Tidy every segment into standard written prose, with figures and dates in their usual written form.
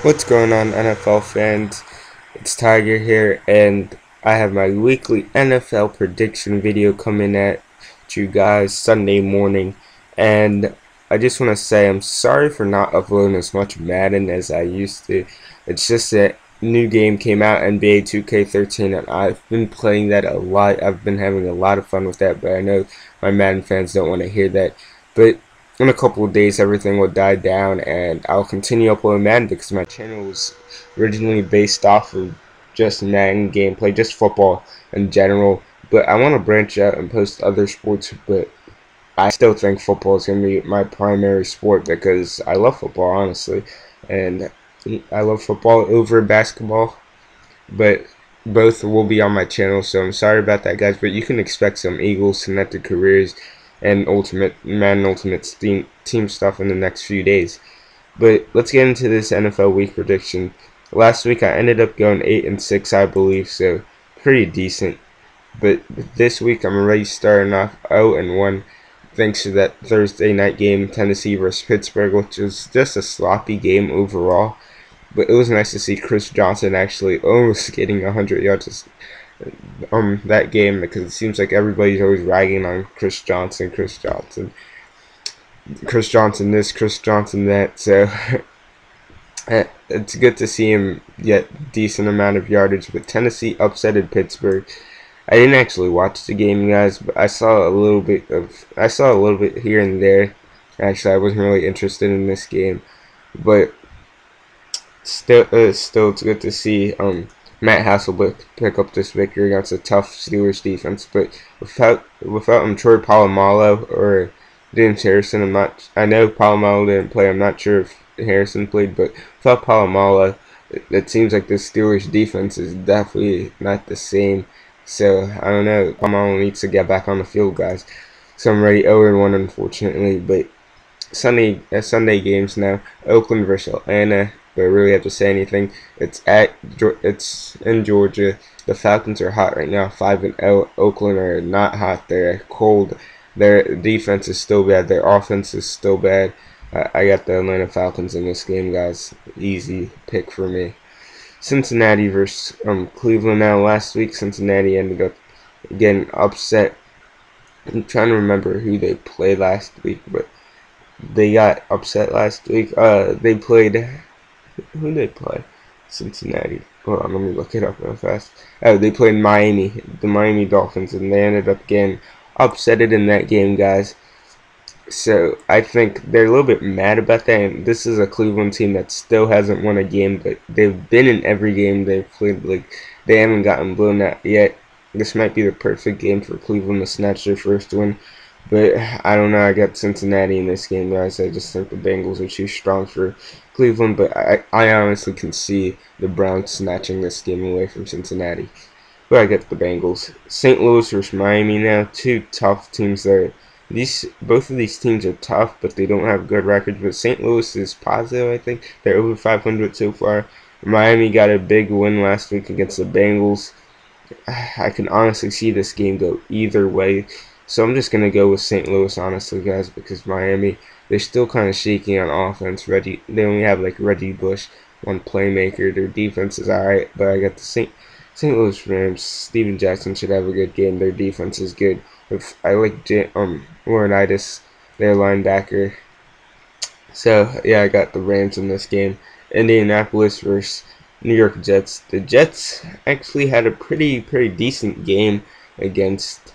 What's going on, NFL fans? It's Tiger here, and I have my weekly NFL prediction video coming at you guys Sunday morning. And I just want to say I'm sorry for not uploading as much Madden as I used to. It's just that new game came out, NBA 2K13, and I've been playing that a lot. I've been having a lot of fun with that, but I know my Madden fans don't want to hear that. But in a couple of days, everything will die down, and I'll continue uploading Madden because my channel was originally based off of just Madden gameplay, just football in general. But I want to branch out and post other sports, but I still think football is going to be my primary sport because I love football, honestly. And I love football over basketball, but both will be on my channel, so I'm sorry about that, guys. But you can expect some Eagles connected careers and Madden Ultimate team stuff in the next few days. But let's get into this NFL week prediction. Last week I ended up going 8-6, I believe, so pretty decent. But this week I'm already starting off 0-1, thanks to that Thursday night game, Tennessee versus Pittsburgh, which was just a sloppy game overall. But it was nice to see Chris Johnson actually almost getting 100 yards that game, because it seems like everybody's always ragging on Chris Johnson this, Chris Johnson that. So it's good to see him get decent amount of yardage. But Tennessee upsetted Pittsburgh. I didn't actually watch the game, guys, but I saw a little bit here and there. Actually, I wasn't really interested in this game, but still it's good to see Matt Hasselbeck pick up this victory against a tough Steelers defense. But without Troy Polamalu or James Harrison, I know Polamalu didn't play. I'm not sure if Harrison played, but without Polamalu, it seems like the Steelers defense is definitely not the same. So I don't know. Polamalu needs to get back on the field, guys. So I'm ready 0-1, unfortunately. But Sunday games now. Oakland versus Atlanta. Do I really have to say anything? It's in Georgia. The Falcons are hot right now, 5-0. Oakland are not hot. They're cold. Their defense is still bad. Their offense is still bad. I got the Atlanta Falcons in this game, guys. Easy pick for me. Cincinnati versus Cleveland now. Last week, Cincinnati ended up getting upset. I'm trying to remember who they played last week, but they got upset last week. They played... Who did they play? Cincinnati. Hold on, let me look it up real fast. Oh, they played Miami, the Miami Dolphins, and they ended up getting upsetted in that game, guys. So I think they're a little bit mad about that. And this is a Cleveland team that still hasn't won a game, but they've been in every game they've played. Like, they haven't gotten blown out yet. This might be the perfect game for Cleveland to snatch their first win. But I don't know. I got Cincinnati in this game, guys. I just think the Bengals are too strong for Cleveland. But I honestly can see the Browns snatching this game away from Cincinnati. But I get the Bengals. St. Louis versus Miami now. Two tough teams there. Both of these teams are tough, but they don't have good records. But St. Louis is positive, I think. They're over 500 so far. Miami got a big win last week against the Bengals. I can honestly see this game go either way. So I'm just going to go with St. Louis, honestly, guys, because Miami, they're still kind of shaky on offense. They only have, like, Reggie Bush, one playmaker. Their defense is alright, but I got the St. Louis Rams. Steven Jackson should have a good game. Their defense is good. I like Laurinaitis, their linebacker. So, yeah, I got the Rams in this game. Indianapolis versus New York Jets. The Jets actually had a pretty decent game against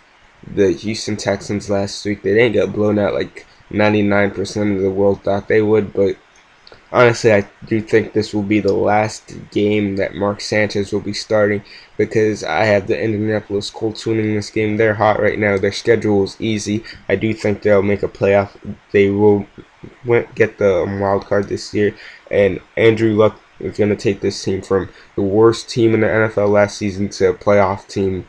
the Houston Texans last week. They didn't get blown out like 99% of the world thought they would, but honestly, I do think this will be the last game that Mark Sanchez will be starting, because I have the Indianapolis Colts winning this game. They're hot right now. Their schedule is easy. I do think they'll make a playoff. They will get the wild card this year, and Andrew Luck is going to take this team from the worst team in the NFL last season to a playoff team,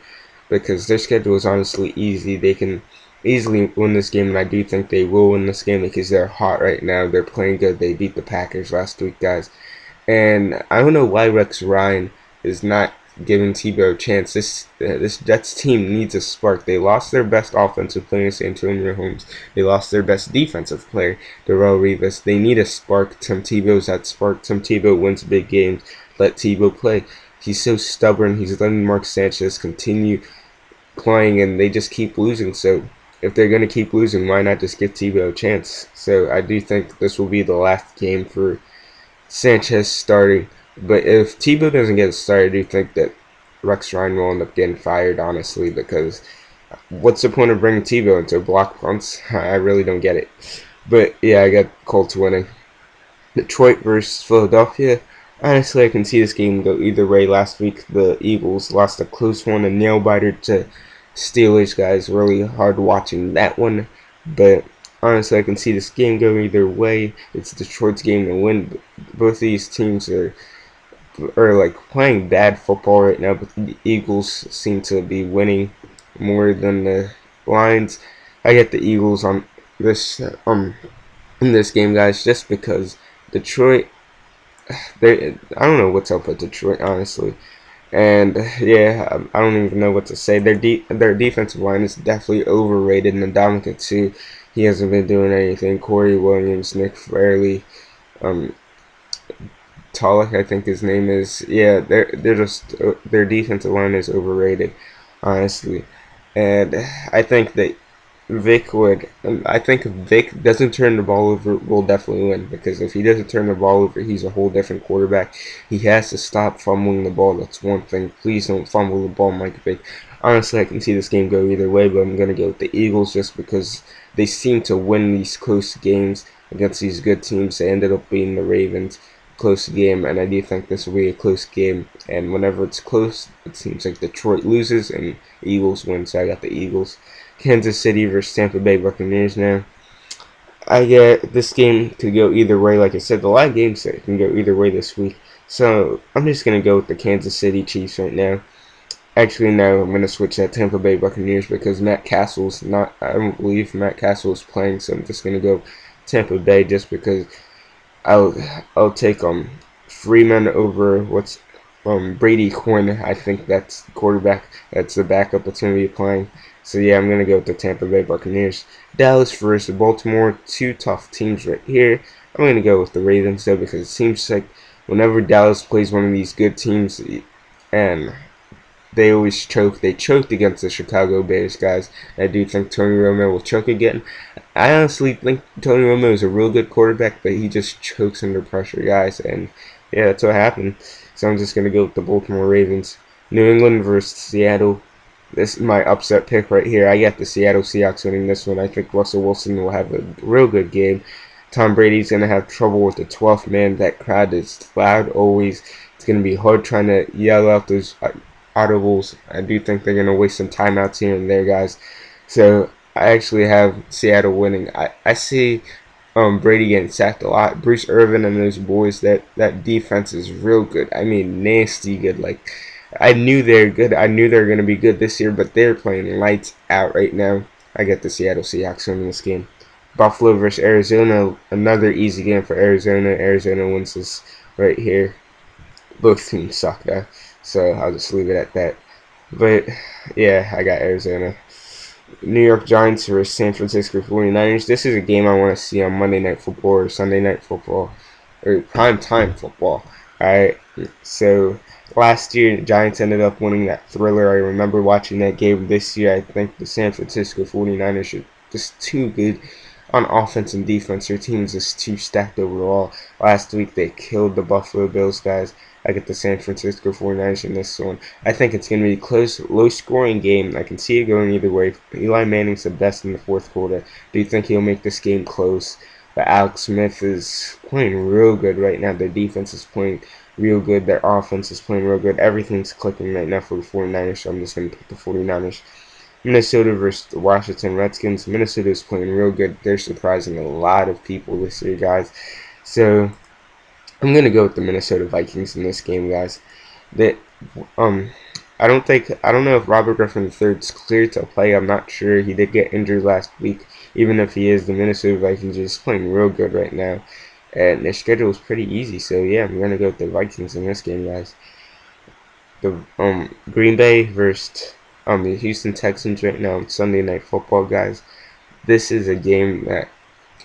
because their schedule is honestly easy. They can easily win this game, and I do think they will win this game because they're hot right now. They're playing good. They beat the Packers last week, guys. And I don't know why Rex Ryan is not giving TEBOW a chance. This Jets team needs a spark. They lost their best offensive player, Santonio Holmes. They lost their best defensive player, Darrell Rivas. They need a spark. Tim Tebow's that spark. Tim Tebow wins big games. Let Tebow play. He's so stubborn. He's letting Mark Sanchez continue playing, and they just keep losing. So if they're going to keep losing, why not just give TEBOW a chance? So I do think this will be the last game for Sanchez starting. But if TEBOW doesn't get started, I do think that Rex Ryan will end up getting fired, honestly, because what's the point of bringing TEBOW into block punts? I really don't get it. But yeah, I got Colts winning. Detroit versus Philadelphia. Honestly, I can see this game go either way. Last week, the Eagles lost a close one, a nail-biter to Steelers, guys. Really hard watching that one. But honestly, I can see this game go either way. It's Detroit's game to win. Both of these teams are like playing bad football right now, but the Eagles seem to be winning more than the Lions. I get the Eagles on this in this game, guys, just because Detroit, I don't know what's up with Detroit, honestly. And yeah, I don't even know what to say. Their defensive line is definitely overrated. And Ndamukong too, he hasn't been doing anything. Corey Williams, Nick Fairley, Tulloch, I think his name is. Yeah, they're just their defensive line is overrated, honestly. And I think that Vick would. I think if Vick doesn't turn the ball over, we'll definitely win. Because if he doesn't turn the ball over, he's a whole different quarterback. He has to stop fumbling the ball. That's one thing. Please don't fumble the ball, Mike Vick. Honestly, I can see this game go either way, but I'm gonna go with the Eagles just because they seem to win these close games against these good teams. They ended up beating the Ravens. Close game, and I do think this will be a close game. And whenever it's close, it seems like Detroit loses and Eagles win. So I got the Eagles. Kansas City versus Tampa Bay Buccaneers now. I get this game to go either way. Like I said, a lot of games that can go either way this week. So I'm just going to go with the Kansas City Chiefs right now. Actually, no, I'm going to switch that Tampa Bay Buccaneers because Matt Castle's not, I don't believe Matt Castle is playing. So I'm just going to go Tampa Bay just because I'll take Freeman over Brady Quinn. I think that's the quarterback. That's the backup that's going to be playing. So yeah, I'm going to go with the Tampa Bay Buccaneers. Dallas versus Baltimore. Two tough teams right here. I'm going to go with the Ravens though because it seems like whenever Dallas plays one of these good teams, and they always choke. They choked against the Chicago Bears, guys. I do think Tony Romo will choke again. I honestly think Tony Romo is a real good quarterback, but he just chokes under pressure, guys. And yeah, that's what happened. So I'm just going to go with the Baltimore Ravens. New England versus Seattle. This is my upset pick right here. I got the Seattle Seahawks winning this one. I think Russell Wilson will have a real good game. Tom Brady's going to have trouble with the 12th man. That crowd is loud always. It's going to be hard trying to yell out those audibles. I do think they're going to waste some timeouts here and there, guys. So I actually have Seattle winning. I see Brady getting sacked a lot. Bruce Irvin and those boys, that defense is real good. I mean, nasty good. Like, I knew they're good. I knew they were going to be good this year, but they're playing lights out right now. I get the Seattle Seahawks winning this game. Buffalo versus Arizona. Another easy game for Arizona. Arizona wins this right here. Both teams suck, though. So I'll just leave it at that. But yeah, I got Arizona. New York Giants versus San Francisco 49ers. This is a game I want to see on Monday Night Football or Sunday Night Football or prime time football. Alright, so last year the Giants ended up winning that thriller. I remember watching that game. This year I think the San Francisco 49ers are just too good on offense and defense. Their team is just too stacked overall. Last week they killed the Buffalo Bills, guys. I get the San Francisco 49ers in this one. I think it's going to be a close, low-scoring game. I can see it going either way. Eli Manning's the best in the fourth quarter. Do you think he'll make this game close? But Alex Smith is playing real good right now. Their defense is playing real good. Their offense is playing real good. Everything's clicking right now for the 49ers, so I'm just going to pick the 49ers. Minnesota versus the Washington Redskins. Minnesota is playing real good. They're surprising a lot of people this year, guys. So I'm gonna go with the Minnesota Vikings in this game, guys. That I don't know if Robert Griffin III is cleared to play. I'm not sure. He did get injured last week. Even if he is, the Minnesota Vikings are just playing real good right now, and their schedule is pretty easy. So yeah, I'm gonna go with the Vikings in this game, guys. the Green Bay versus the Houston Texans right now on Sunday Night Football, guys. This is a game that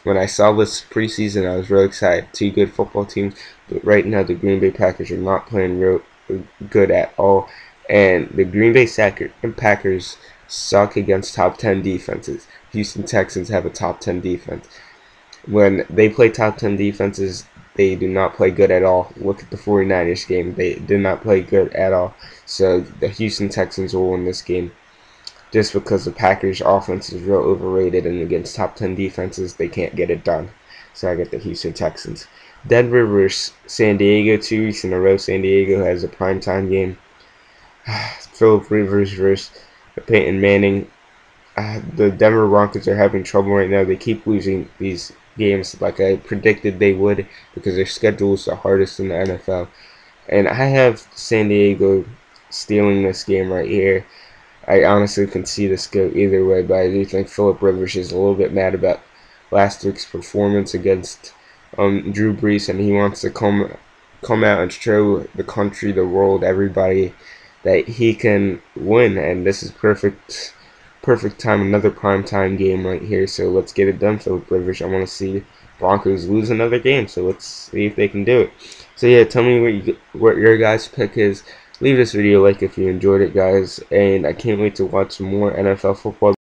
when I saw this preseason, I was really excited. Two good football teams, but right now the Green Bay Packers are not playing real good at all, and the Green Bay Packers suck against top 10 defenses. Houston Texans have a top 10 defense. When they play top 10 defenses, they do not play good at all. Look at the 49ers game. They did not play good at all. So the Houston Texans will win this game just because the Packers' offense is real overrated, and against top 10 defenses, they can't get it done. So I get the Houston Texans. Denver versus San Diego, 2 weeks in a row. San Diego has a primetime game. Phillip Rivers versus Peyton Manning. The Denver Broncos are having trouble right now. They keep losing these games like I predicted they would because their schedule is the hardest in the NFL. And I have San Diego stealing this game right here. I honestly can see this go either way, but I do think Phillip Rivers is a little bit mad about last week's performance against Drew Brees, and he wants to come out and show the country, the world, everybody that he can win. And this is perfect time, another primetime game right here. So let's get it done, Phillip Rivers. I want to see Broncos lose another game, so let's see if they can do it. So yeah, tell me what your guys' pick is. Leave this video a like if you enjoyed it, guys, and I can't wait to watch some more NFL football.